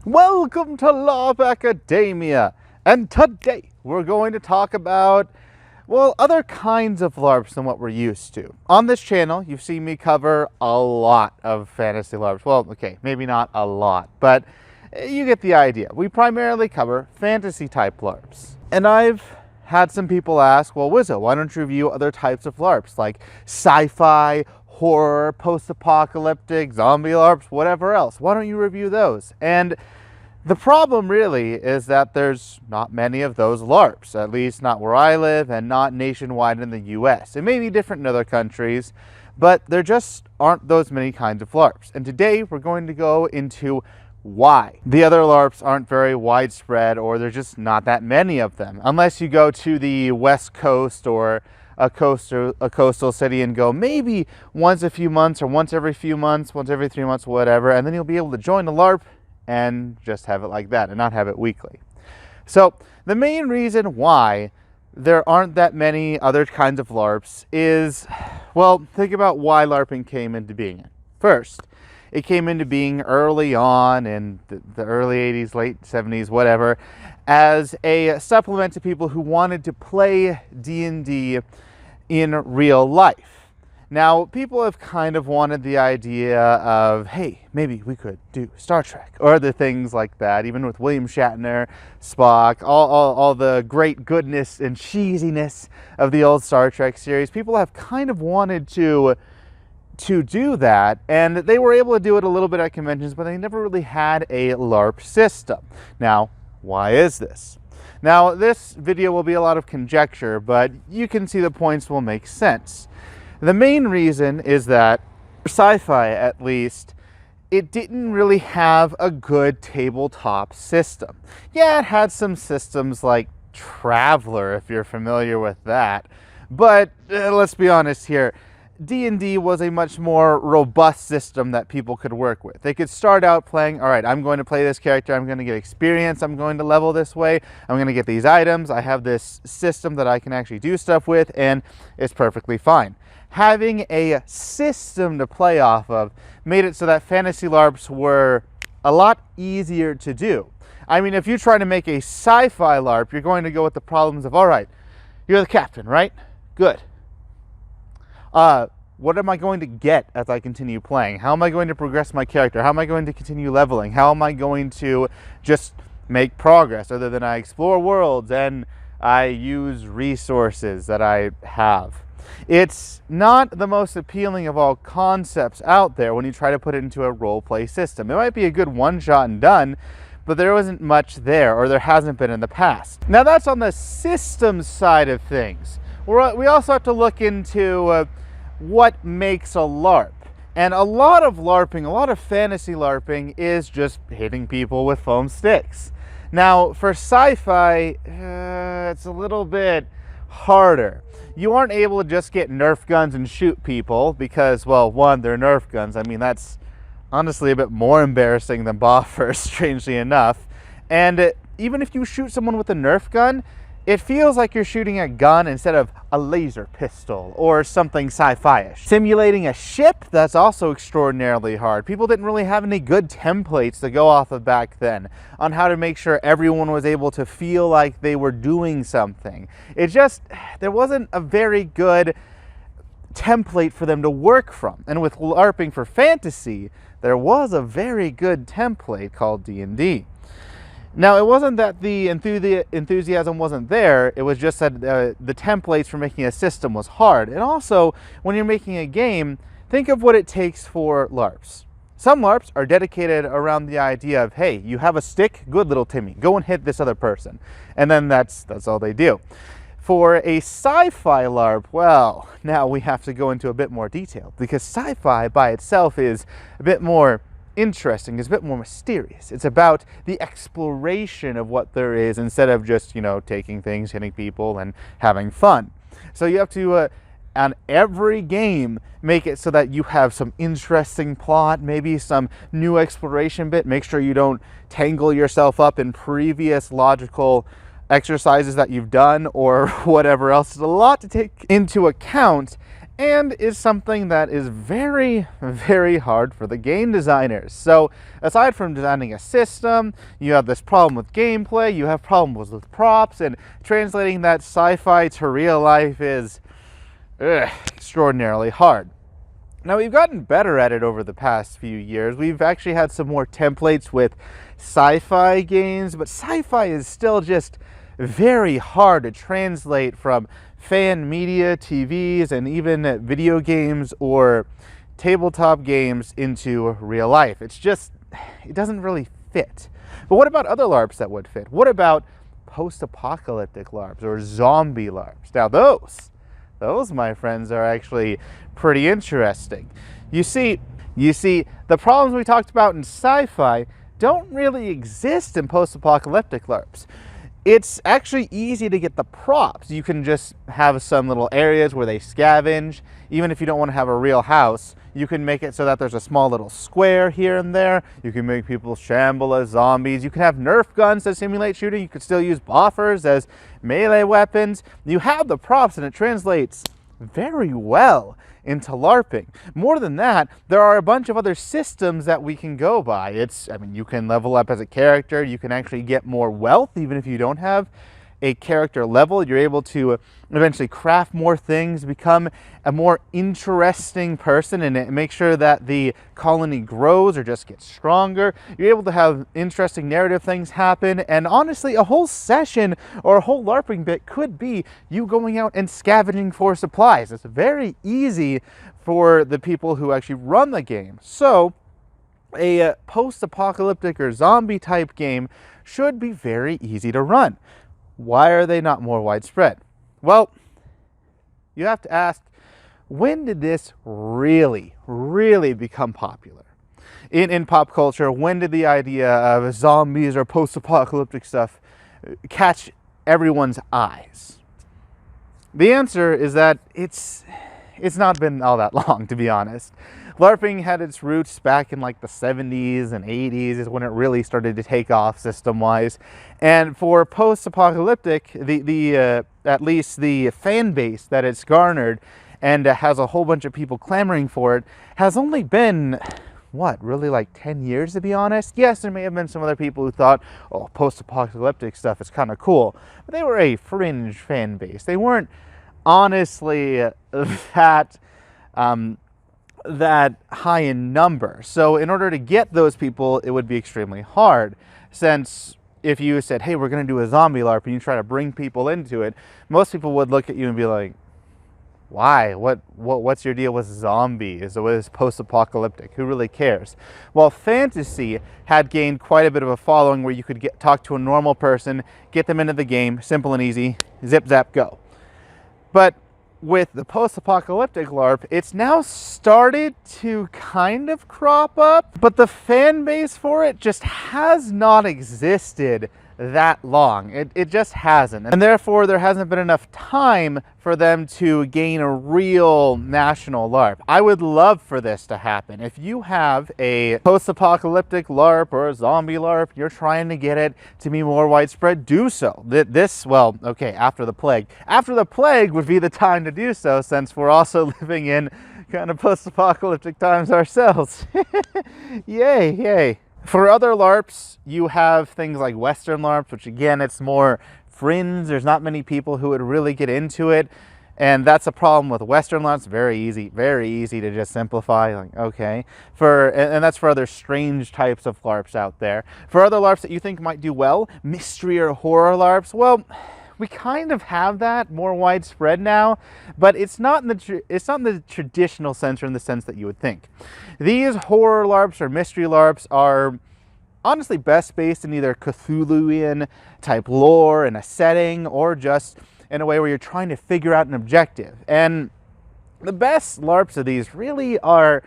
Welcome to Larp Academia, and today we're going to talk about, well, other kinds of LARPs than what we're used to. On this channel, you've seen me cover a lot of fantasy LARPs. Well, okay, maybe not a lot, but you get the idea. We primarily cover fantasy-type LARPs. And I've had some people ask, well, Wizo, why don't you review other types of LARPs, like sci-fi, horror, post-apocalyptic, zombie LARPs, whatever else? Why don't you review those? And the problem really is that there's not many of those LARPs, at least not where I live and not nationwide in the US. It may be different in other countries, but there just aren't those many kinds of LARPs. And today we're going to go into why the other LARPs aren't very widespread, or there's just not that many of them. Unless you go to the West Coast or a coastal city and go maybe once a few months or once every few months, once every 3 months, whatever, and then you'll be able to join a LARP and just have it like that and not have it weekly. So the main reason why there aren't that many other kinds of LARPs is, well, think about why LARPing came into being. First, it came into being early on in the early 80s, late 70s, whatever, as a supplement to people who wanted to play D&D in real life. Now, people have kind of wanted the idea of, hey, maybe we could do Star Trek or other things like that, even with William Shatner, Spock, all the great goodness and cheesiness of the old Star Trek series. People have kind of wanted to do that, and they were able to do it a little bit at conventions, but they never really had a LARP system. Now, why is this? Now, this video will be a lot of conjecture, but you can see the points will make sense. The main reason is that, for Sci-Fi at least, it didn't really have a good tabletop system. Yeah, it had some systems like Traveler, if you're familiar with that, but let's be honest here, D&D was a much more robust system that people could work with. They could start out playing, all right, I'm going to play this character, I'm going to get experience, I'm going to level this way, I'm going to get these items, I have this system that I can actually do stuff with, and it's perfectly fine. Having a system to play off of made it so that fantasy LARPs were a lot easier to do. I mean, if you try to make a sci-fi LARP, you're going to go with the problems of, all right, you're the captain, right? Good. What am I going to get as I continue playing? How am I going to progress my character? How am I going to continue leveling? How am I going to just make progress other than I explore worlds and I use resources that I have? It's not the most appealing of all concepts out there when you try to put it into a role-play system. It might be a good one-shot and done, but there wasn't much there, or there hasn't been in the past. Now that's on the system side of things. We also have to look into what makes a LARP. And a lot of LARPing, a lot of fantasy LARPing is just hitting people with foam sticks. Now, for sci-fi, it's a little bit harder. You aren't able to just get Nerf guns and shoot people because, well, one, they're Nerf guns. I mean, that's honestly a bit more embarrassing than boffers, strangely enough. And even if you shoot someone with a Nerf gun, it feels like you're shooting a gun instead of a laser pistol or something sci-fi-ish. Simulating a ship, that's also extraordinarily hard. People didn't really have any good templates to go off of back then on how to make sure everyone was able to feel like they were doing something. There wasn't a very good template for them to work from. And with LARPing for fantasy, there was a very good template called D&D. Now, it wasn't that the enthusiasm wasn't there, it was just that the templates for making a system was hard. And also, when you're making a game, think of what it takes for LARPs. Some LARPs are dedicated around the idea of, hey, you have a stick, good little Timmy, go and hit this other person. And then that's all they do. For a sci-fi LARP, well, now we have to go into a bit more detail, because sci-fi by itself is a bit more interesting, it's a bit more mysterious. It's about the exploration of what there is instead of just, taking things, hitting people, and having fun. So you have to, on every game, make it so that you have some interesting plot, maybe some new exploration bit. Make sure you don't tangle yourself up in previous logical exercises that you've done or whatever else. It's a lot to take into account. and is something that is very, very hard for the game designers. So aside from designing a system, you have this problem with gameplay, you have problems with props, and translating that sci-fi to real life is extraordinarily hard. Now, we've gotten better at it over the past few years. We've actually had some more templates with sci-fi games, but sci-fi is still just very hard to translate from fan media, TVs, and even video games or tabletop games into real life. It's just, it doesn't really fit. But what about other LARPs that would fit? What about post-apocalyptic LARPs or zombie LARPs? Now those, my friends, are actually pretty interesting. You see, the problems we talked about in sci-fi don't really exist in post-apocalyptic LARPs. It's actually easy to get the props. You can just have some little areas where they scavenge. Even if you don't want to have a real house, you can make it so that there's a small little square here and there. You can make people shamble as zombies. You can have Nerf guns that simulate shooting. You could still use buffers as melee weapons. You have the props and it translates very well into LARPing. More than that, there are a bunch of other systems that we can go by. You can level up as a character. You can actually get more wealth even if you don't have a character level. You're able to eventually craft more things, become a more interesting person, and make sure that the colony grows or just gets stronger. You're able to have interesting narrative things happen, and honestly, a whole session or a whole LARPing bit could be you going out and scavenging for supplies. It's very easy for the people who actually run the game. So a post-apocalyptic or zombie type game should be very easy to run. Why are they not more widespread? Well, you have to ask, when did this really become popular? In pop culture, when did the idea of zombies or post-apocalyptic stuff catch everyone's eyes? The answer is that it's not been all that long, to be honest. LARPing had its roots back in like the 70s and 80s is when it really started to take off system-wise. And for post-apocalyptic, at least the fan base that it's garnered and has a whole bunch of people clamoring for it has only been, really like 10 years, to be honest? Yes, there may have been some other people who thought, oh, post-apocalyptic stuff is kind of cool. But they were a fringe fan base. They weren't honestly that high in number. So in order to get those people, it would be extremely hard, since if you said, hey, we're going to do a zombie LARP, and you try to bring people into it, most people would look at you and be like, why? What's your deal with zombies? What is post-apocalyptic? Who really cares? Well, fantasy had gained quite a bit of a following where you could talk to a normal person, get them into the game, simple and easy, zip, zap, go. But with the post-apocalyptic LARP, it's now started to kind of crop up, but the fan base for it just has not existed that long. It just hasn't. And therefore, there hasn't been enough time for them to gain a real national LARP. I would love for this to happen. If you have a post-apocalyptic LARP or a zombie LARP, you're trying to get it to be more widespread, do so. After the plague. After the plague would be the time to do so, since we're also living in kind of post-apocalyptic times ourselves. Yay. For other LARPs, you have things like Western LARPs, which again, it's more fringe. There's not many people who would really get into it. And that's a problem with Western LARPs. Very easy to just simplify. Like, okay. And that's for other strange types of LARPs out there. For other LARPs that you think might do well, mystery or horror LARPs, well, we kind of have that more widespread now, but it's not in the traditional sense, or in the sense that you would think. These horror LARPs or mystery LARPs are honestly best based in either Cthulhuian type lore and a setting, or just in a way where you're trying to figure out an objective. And the best LARPs of these really are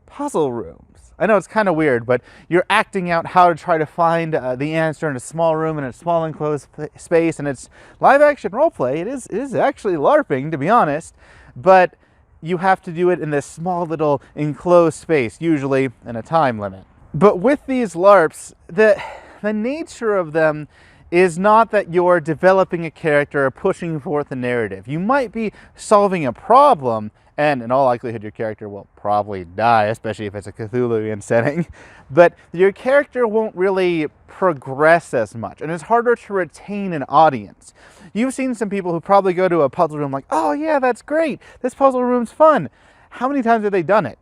puzzle rooms. I know it's kind of weird, but you're acting out how to try to find the answer in a small room in a small enclosed space, and it's live action roleplay. It is actually LARPing, to be honest, but you have to do it in this small little enclosed space, usually in a time limit. But with these LARPs, the nature of them is not that you're developing a character or pushing forth a narrative. You might be solving a problem and in all likelihood your character will probably die, especially if it's a Cthulhuian setting, but your character won't really progress as much, and it's harder to retain an audience. You've seen some people who probably go to a puzzle room like, oh yeah, that's great, this puzzle room's fun. How many times have they done it?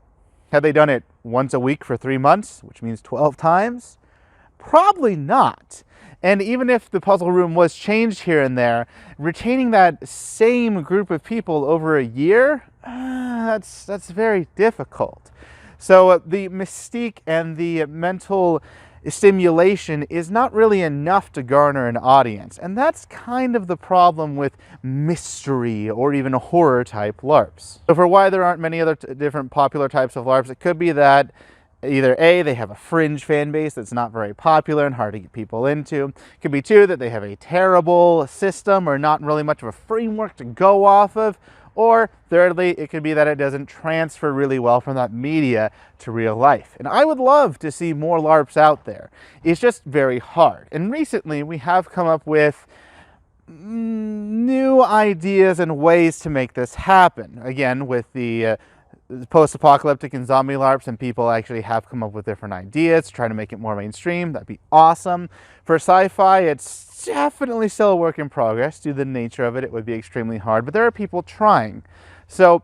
Have they done it once a week for 3 months, which means 12 times? Probably not. And even if the puzzle room was changed here and there, retaining that same group of people over a year, that's very difficult. So the mystique and the mental stimulation is not really enough to garner an audience. And that's kind of the problem with mystery or even horror type LARPs. So for why there aren't many other different popular types of LARPs, it could be that either A, they have a fringe fan base that's not very popular and hard to get people into. It could be two, that they have a terrible system or not really much of a framework to go off of. Or thirdly, it could be that it doesn't transfer really well from that media to real life. And I would love to see more LARPs out there. It's just very hard. And recently we have come up with new ideas and ways to make this happen. Again, with the post-apocalyptic and zombie LARPs, and people actually have come up with different ideas, trying to make it more mainstream. That'd be awesome. For sci-fi, it's definitely still a work in progress. Due to the nature of it, it would be extremely hard, but there are people trying. So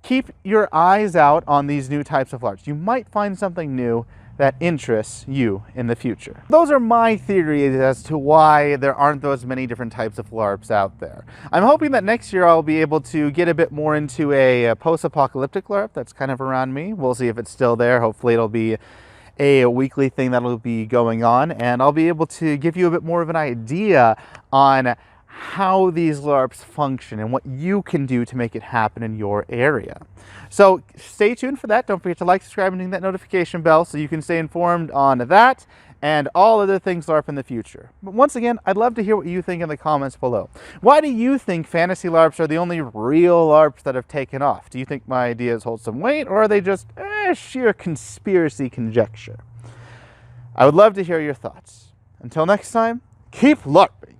keep your eyes out on these new types of LARPs. You might find something new that interests you in the future. Those are my theories as to why there aren't those many different types of LARPs out there. I'm hoping that next year I'll be able to get a bit more into a post-apocalyptic LARP that's kind of around me. We'll see if it's still there. Hopefully it'll be a weekly thing that'll be going on, and I'll be able to give you a bit more of an idea on how these LARPs function and what you can do to make it happen in your area. So stay tuned for that. Don't forget to like, subscribe, and ring that notification bell so you can stay informed on that and all other things LARP in the future. But once again, I'd love to hear what you think in the comments below. Why do you think fantasy LARPs are the only real LARPs that have taken off? Do you think my ideas hold some weight, or are they just sheer conspiracy conjecture? I would love to hear your thoughts. Until next time, keep LARPing!